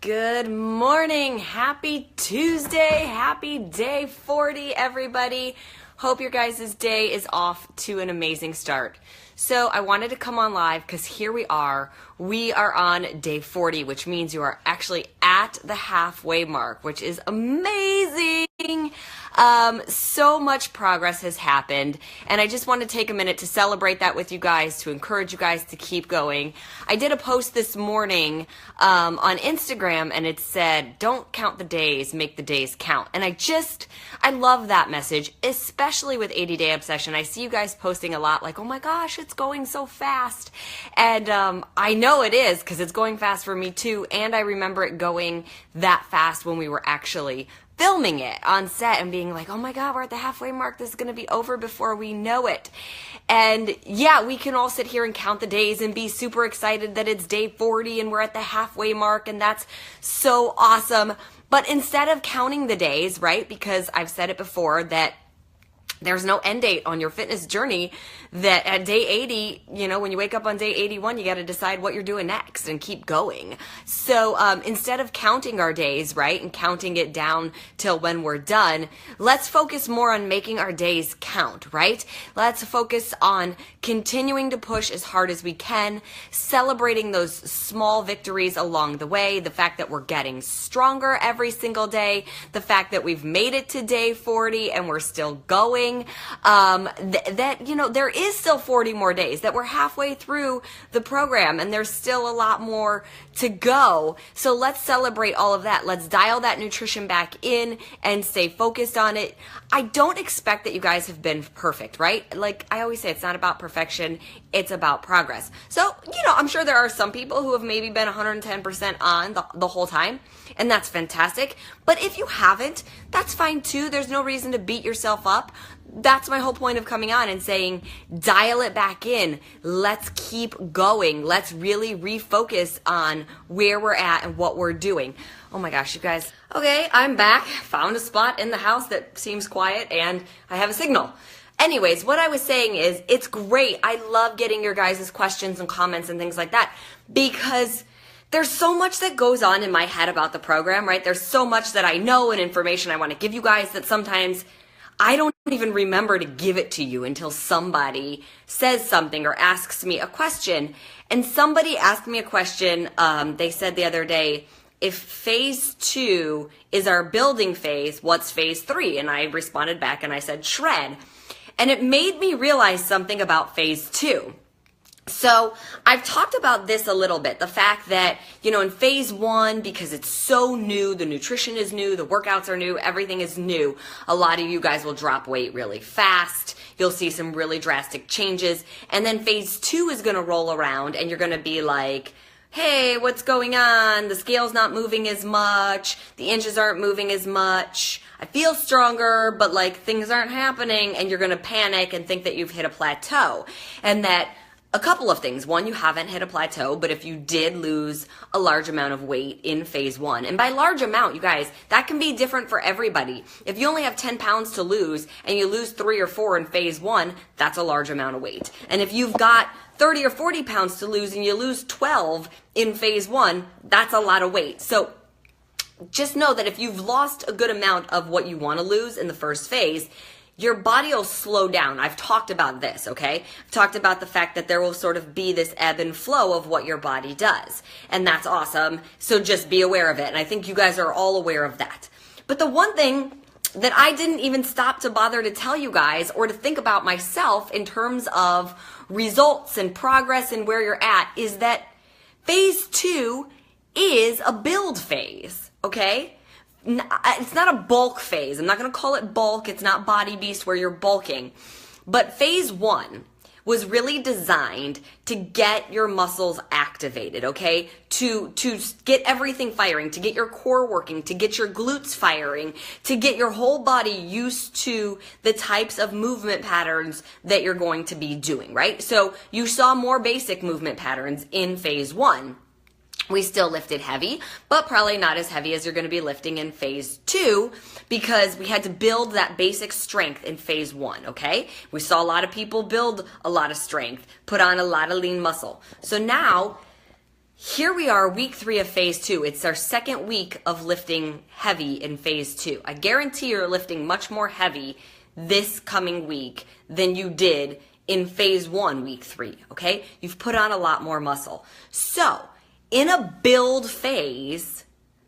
Good morning. Happy Tuesday. Happy day 40, everybody. Hope your guys' day is off to an amazing start. So I wanted to come on live because here we are. We are on day 40, which means you are actually at the halfway mark, which is amazing. So much progress has happened, and I just want to take a minute to celebrate that with you guys, to encourage you guys to keep going. I did a post this morning on Instagram, and it said, don't count the days, make the days count. And I love that message, especially with 80-day obsession. I see you guys posting a lot like, oh my gosh, it's going so fast. And I know it is, because it's going fast for me too, and I remember it going that fast when we were actually filming it on set and being like, oh my God, we're at the halfway mark. This is going to be over before we know it. And yeah, we can all sit here and count the days and be super excited that it's day 40 and we're at the halfway mark, and that's so awesome. But instead of counting the days, right, because I've said it before that there's no end date on your fitness journey, that at day 80, when you wake up on day 81, you got to decide what you're doing next and keep going. So instead of counting our days, right, and counting it down till when we're done, let's focus more on making our days count, right? Let's focus on continuing to push as hard as we can, celebrating those small victories along the way, the fact that we're getting stronger every single day, the fact that we've made it to day 40 and we're still going. There is still 40 more days, that we're halfway through the program and there's still a lot more to go. So let's celebrate all of that. Let's dial that nutrition back in and stay focused on it. I don't expect that you guys have been perfect, right? Like I always say, it's not about perfection, it's about progress. So, I'm sure there are some people who have maybe been 110% on the whole time, and that's fantastic. But if you haven't, that's fine too. There's no reason to beat yourself up. That's my whole point of coming on and saying, dial it back in. Let's keep going. Let's really refocus on where we're at and what we're doing. Oh my gosh, you guys. Okay, I'm back. Found a spot in the house that seems quiet and I have a signal. Anyways, what I was saying is, it's great. I love getting your guys' questions and comments and things like that, because there's so much that goes on in my head about the program, right? There's so much that I know and information I want to give you guys that sometimes I don't even remember to give it to you until somebody says something or asks me a question. And somebody asked me a question. They said the other day, if phase 2 is our building phase, what's phase 3? And I responded back and I said, shred. And it made me realize something about phase 2. So I've talked about this a little bit, the fact that, in phase 1, because it's so new, the nutrition is new, the workouts are new, everything is new, a lot of you guys will drop weight really fast. You'll see some really drastic changes. And then phase 2 is going to roll around and you're going to be like, hey, what's going on? The scale's not moving as much. The inches aren't moving as much. I feel stronger, but things aren't happening. And you're going to panic and think that you've hit a plateau. And that a couple of things. One, you haven't hit a plateau, but if you did lose a large amount of weight in phase 1, and by large amount, you guys, that can be different for everybody. If you only have 10 pounds to lose and you lose 3 or 4 in phase 1, that's a large amount of weight. And if you've got 30 or 40 pounds to lose and you lose 12 in phase 1, that's a lot of weight. So just know that if you've lost a good amount of what you want to lose in the first phase, your body will slow down. I've talked about this, okay? I've talked about the fact that there will sort of be this ebb and flow of what your body does. And that's awesome. So just be aware of it. And I think you guys are all aware of that. But the one thing that I didn't even stop to bother to tell you guys or to think about myself in terms of results and progress and where you're at is that phase 2 is a build phase, okay? It's not a bulk phase. I'm not going to call it bulk. It's not Body Beast where you're bulking. But phase 1 was really designed to get your muscles activated, okay? To get everything firing, to get your core working, to get your glutes firing, to get your whole body used to the types of movement patterns that you're going to be doing, right? So you saw more basic movement patterns in phase 1. We still lifted heavy, but probably not as heavy as you're going to be lifting in phase 2 because we had to build that basic strength in phase 1, okay? We saw a lot of people build a lot of strength, put on a lot of lean muscle. So now here we are, week 3 of phase 2. It's our second week of lifting heavy in phase 2. I guarantee you're lifting much more heavy this coming week than you did in phase 1, week 3, okay? You've put on a lot more muscle. So, in a build phase,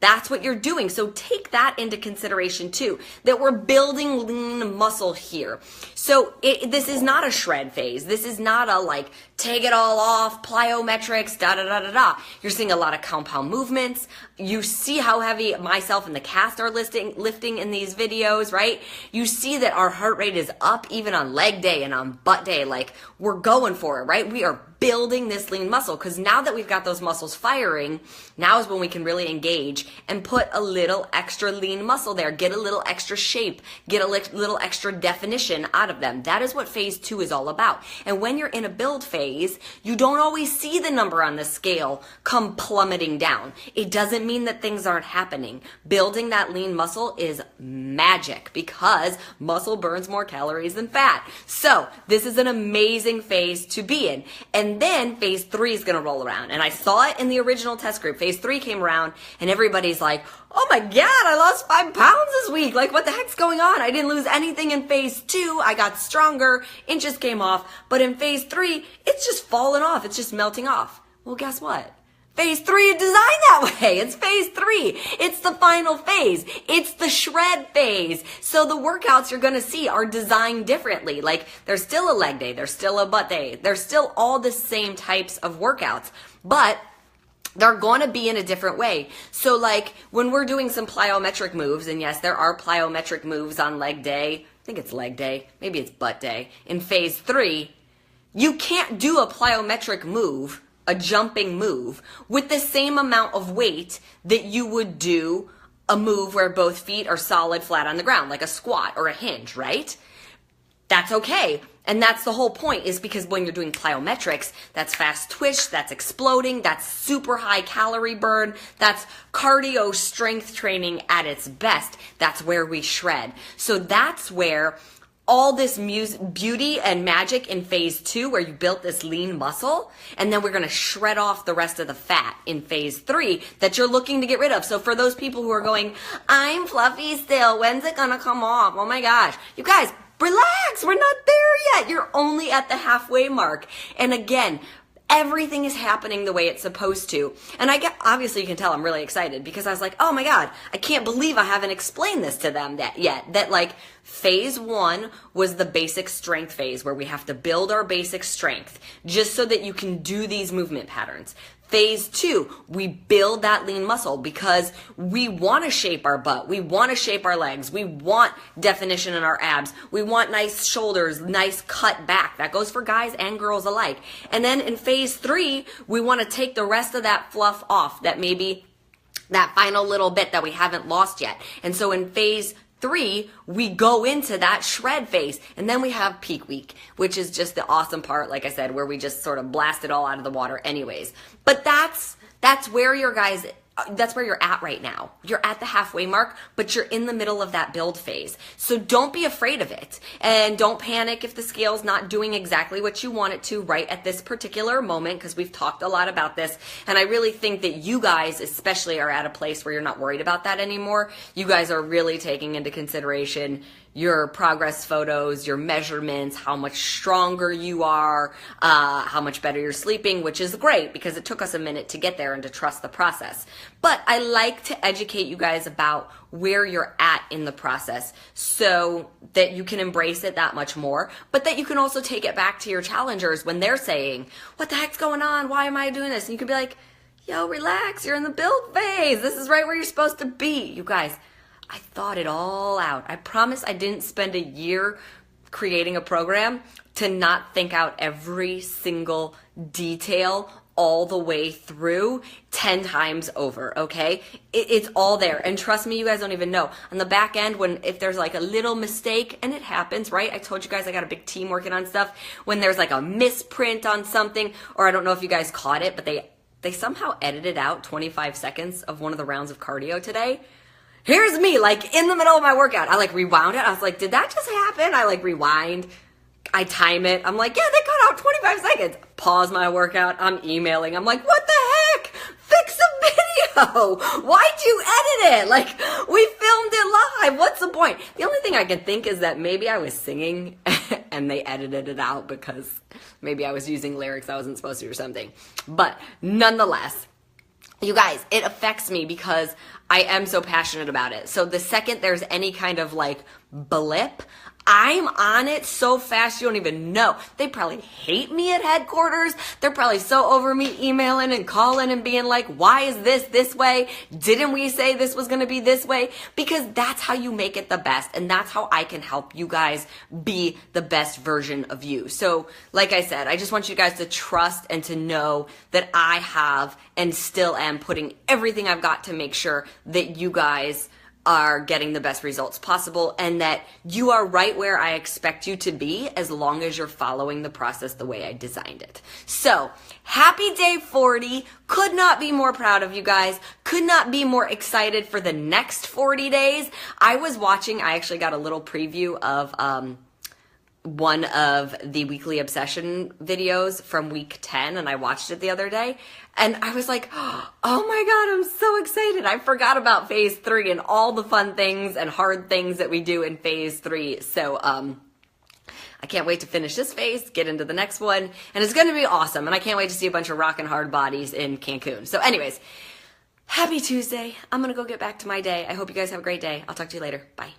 that's what you're doing. So take that into consideration too, that we're building lean muscle here. So this is not a shred phase. This is not a like, take it all off, plyometrics, da-da-da-da-da. You're seeing a lot of compound movements. You see how heavy myself and the cast are lifting in these videos, right? You see that our heart rate is up even on leg day and on butt day. Like, we're going for it, right? We are building this lean muscle, because now that we've got those muscles firing, now is when we can really engage and put a little extra lean muscle there, get a little extra shape, get a little extra definition out of them. That is what phase 2 is all about. And when you're in a build phase, you don't always see the number on the scale come plummeting down. It doesn't mean that things aren't happening. Building that lean muscle is magic, because muscle burns more calories than fat. So this is an amazing phase to be in. And then phase 3 is going to roll around. And I saw it in the original test group. Phase 3 came around and everybody's like, oh my God, I lost 5 pounds this week. Like, what the heck's going on? I didn't lose anything in phase 2. I got stronger. Inches came off. But in phase 3, it's just falling off. It's just melting off. Well, guess what? Phase 3 is designed that way. It's phase 3. It's the final phase. It's the shred phase. So the workouts you're going to see are designed differently. Like, there's still a leg day. There's still a butt day. There's still all the same types of workouts. But they're going to be in a different way. So like when we're doing some plyometric moves, and yes, there are plyometric moves on leg day. I think it's leg day. Maybe it's butt day. In phase 3, you can't do a plyometric move, a jumping move, with the same amount of weight that you would do a move where both feet are solid flat on the ground, like a squat or a hinge, right? That's okay. And that's the whole point, is because when you're doing plyometrics, that's fast twitch, that's exploding, that's super high calorie burn, that's cardio strength training at its best. That's where we shred. So that's where all this beauty and magic in phase 2, where you built this lean muscle, and then we're going to shred off the rest of the fat in phase 3 that you're looking to get rid of. So for those people who are going, I'm fluffy still, when's it going to come off? Oh my gosh. You guys, relax, we're not there yet. You're only at the halfway mark. And again, everything is happening the way it's supposed to. And obviously you can tell I'm really excited, because I was like, oh my God, I can't believe I haven't explained this to them yet. That like phase 1 was the basic strength phase, where we have to build our basic strength just so that you can do these movement patterns. Phase 2, we build that lean muscle because we want to shape our butt. We want to shape our legs. We want definition in our abs. We want nice shoulders, nice cut back. That goes for guys and girls alike. And then in phase 3, we want to take the rest of that fluff off, that maybe that final little bit that we haven't lost yet. And so in phase 3, we go into that shred phase, and then we have peak week, which is just the awesome part, like I said, where we just sort of blast it all out of the water anyways. But that's where that's where you're at right now. You're at the halfway mark, but you're in the middle of that build phase. So don't be afraid of it, and don't panic if the scale's not doing exactly what you want it to right at this particular moment, because we've talked a lot about this, and I really think that you guys especially are at a place where you're not worried about that anymore. You guys are really taking into consideration your progress photos, your measurements, how much stronger you are, how much better you're sleeping, which is great because it took us a minute to get there and to trust the process. But I like to educate you guys about where you're at in the process so that you can embrace it that much more, but that you can also take it back to your challengers when they're saying, what the heck's going on? Why am I doing this? And you can be like, yo, relax, you're in the build phase. This is right where you're supposed to be. You guys, I thought it all out. I promise I didn't spend a year creating a program to not think out every single detail all the way through 10 times over, okay? It's all there. And trust me, you guys don't even know. On the back end, if there's like a little mistake, and it happens, right? I told you guys I got a big team working on stuff. When there's like a misprint on something, or I don't know if you guys caught it, but they somehow edited out 25 seconds of one of the rounds of cardio today. Here's me, like, in the middle of my workout. I, like, rewound it. I was like, did that just happen? I, like, rewind. I time it. I'm like, yeah, they cut out 25 seconds. Pause my workout. I'm emailing. I'm like, what the heck? Why'd you edit it? Like, we filmed it live. What's the point? The only thing I can think is that maybe I was singing and they edited it out because maybe I was using lyrics I wasn't supposed to or something. But nonetheless, you guys, it affects me because I am so passionate about it. So the second there's any kind of like blip, I'm on it so fast you don't even know. They probably hate me at headquarters. They're probably so over me emailing and calling and being like, why is this way? Didn't we say this was going to be this way? Because that's how you make it the best. And that's how I can help you guys be the best version of you. So like I said, I just want you guys to trust and to know that I have and still am putting everything I've got to make sure that you guys are getting the best results possible and that you are right where I expect you to be as long as you're following the process the way I designed it. So, happy day 40. Could not be more proud of you guys. Could not be more excited for the next 40 days. I actually got a little preview of one of the weekly obsession videos from week 10 and I watched it the other day and I was like, oh my God, I'm so excited. I forgot about phase 3 and all the fun things and hard things that we do in phase 3. So, I can't wait to finish this phase, get into the next one, and it's going to be awesome. And I can't wait to see a bunch of rockin' hard bodies in Cancun. So anyways, happy Tuesday. I'm going to go get back to my day. I hope you guys have a great day. I'll talk to you later. Bye.